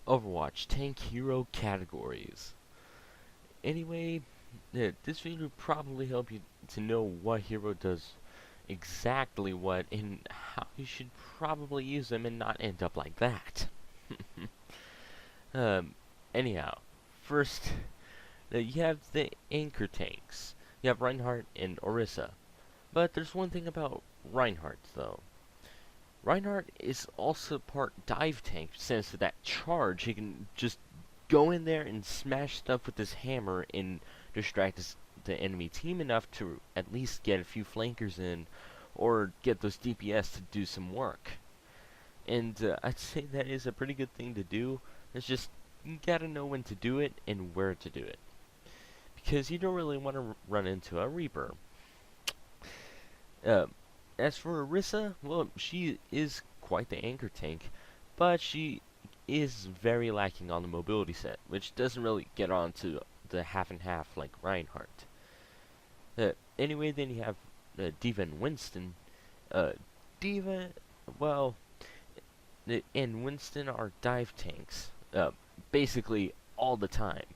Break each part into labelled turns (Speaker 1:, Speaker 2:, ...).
Speaker 1: Overwatch tank hero categories. Anyway, this video will probably help you to know what hero does exactly what and how you should probably use them and not end up like that. um, anyhow, first, you have the anchor tanks. You have Reinhardt and Orisa. But there's one thing about Reinhardt, though. Reinhardt is also part dive tank, since with that charge, he can just go in there and smash stuff with his hammer and distract the enemy team enough to at least get a few flankers in, or get those DPS to do some work. And I'd say that is a pretty good thing to do. It's just, you gotta know when to do it and where to do it. Because you don't really want to run into a Reaper. Uh, as for Orisa, well, she is quite the anchor tank, but she is very lacking on the mobility set, which doesn't really get on to the half and half like Reinhardt. Anyway, then you have D.Va and Winston. D.Va, well, and Winston are dive tanks, basically all the time,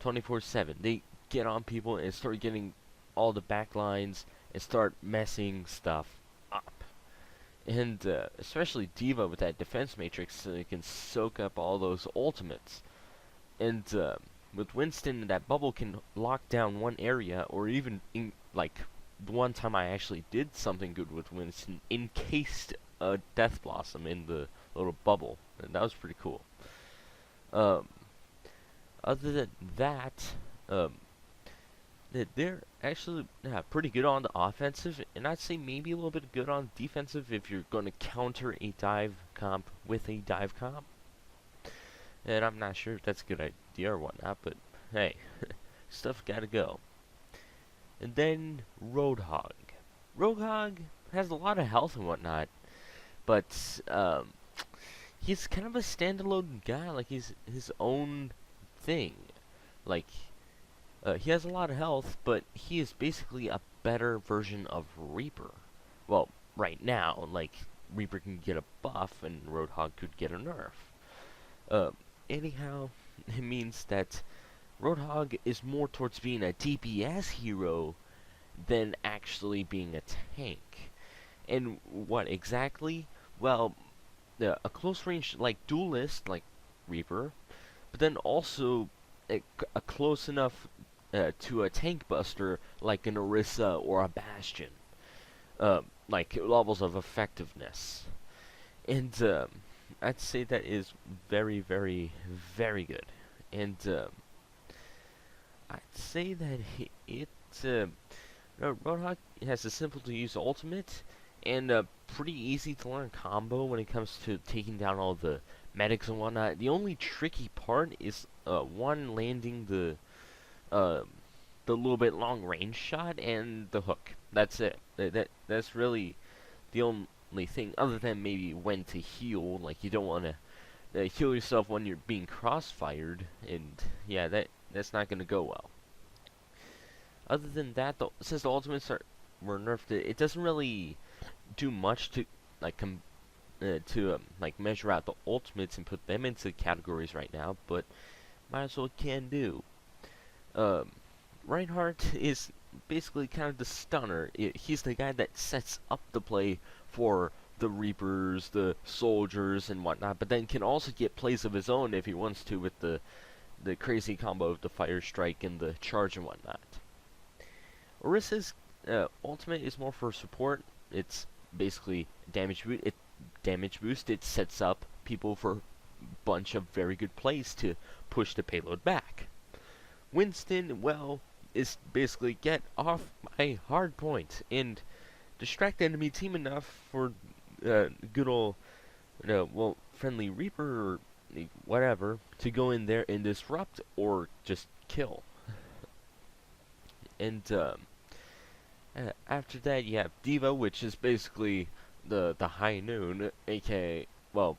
Speaker 1: 24/7. They get on people and start getting all the backlines and start messing stuff up. And especially D.Va with that defense matrix, so they can soak up all those ultimates. And with Winston, that bubble can lock down one area, or even like the one time I actually did something good with Winston, encased a Death Blossom in the little bubble, and that was pretty cool. Um, Other than that, they're actually pretty good on the offensive, and I'd say maybe a little bit good on defensive if you're going to counter a dive comp with a dive comp. And I'm not sure if that's a good idea or whatnot, but hey, stuff gotta go. And then Roadhog. Roadhog has a lot of health and whatnot, but he's kind of a standalone guy. Like, he's his own thing. Like, he has a lot of health, but he is basically a better version of Reaper. Well, right now, like, Reaper can get a buff and Roadhog could get a nerf. Anyhow, it means that Roadhog is more towards being a DPS hero than actually being a tank. And what exactly? Well, a close range, like, duelist, like Reaper, but then also a close enough to a tank buster like an Orisa or a Bastion. Like levels of effectiveness. And I'd say that is very, very, very good. And I'd say that Roadhog has a simple to use ultimate and a pretty easy to learn combo when it comes to taking down all the medics and whatnot. The only tricky part is one, landing the little bit long range shot and the hook. That's it. That's really the only thing, other than maybe when to heal. Like, you don't want to heal yourself when you're being crossfired, and yeah, that's not gonna go well. Other than that, though, since the ultimates were nerfed, it doesn't really do much to like like measure out the ultimates and put them into categories right now, but might as well can do. Reinhardt is basically kind of the stunner. He's the guy that sets up the play for the Reapers, the soldiers, and whatnot, but then can also get plays of his own if he wants to with the crazy combo of the Fire Strike and the Charge and whatnot. Orisa's ultimate is more for support. It's basically damage boost. It sets up people for a bunch of very good plays to push the payload back. Winston, well, is basically get off my hard point and distract the enemy team enough for good old, well, friendly Reaper or whatever to go in there and disrupt or just kill. And after that, you have D.Va, which is basically the high noon, aka, well,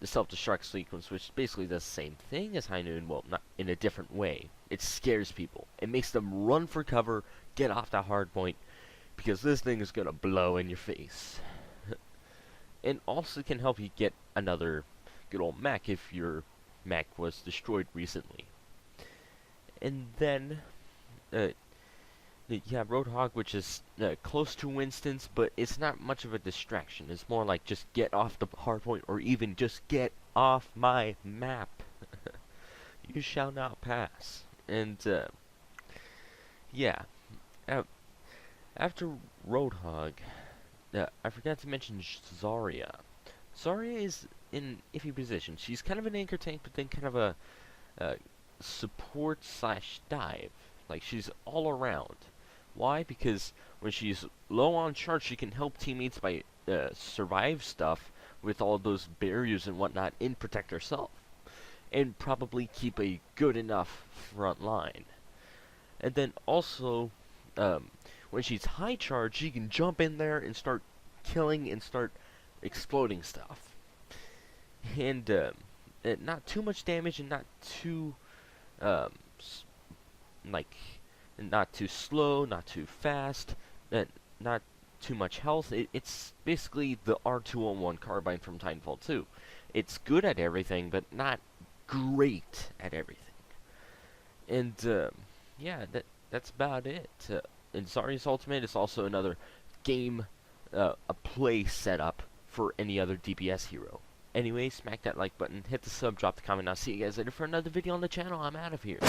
Speaker 1: the self-destruct sequence, which basically does the same thing as high noon, well, not in a different way. It scares people. It makes them run for cover, get off that hard point, because this thing is gonna blow in your face. And also can help you get another good old mech if you're mech was destroyed recently. And then, uh, you have Roadhog, which is close to Winston's, but it's not much of a distraction. It's more like just get off the hardpoint, or even just get off my map. You shall not pass. And, yeah. After Roadhog, I forgot to mention Zarya. Zarya is in iffy position. She's kind of an anchor tank, but then kind of a support slash dive. Like, she's all around. Why? Because when she's low on charge, she can help teammates by survive stuff with all those barriers and whatnot and protect herself. And probably keep a good enough front line. And then also, when she's high charge, she can jump in there and start killing and start exploding stuff. And not too much damage and not too, like, not too slow, not too fast, not too much health. It's basically the R201 carbine from Titanfall 2. It's good at everything, but not great at everything. And yeah, that's about it. And Zarya's ultimate is also another game, a play setup for any other DPS hero. Anyway, smack that like button, hit the sub, drop the comment. I'll see you guys later for another video on the channel. I'm out of here.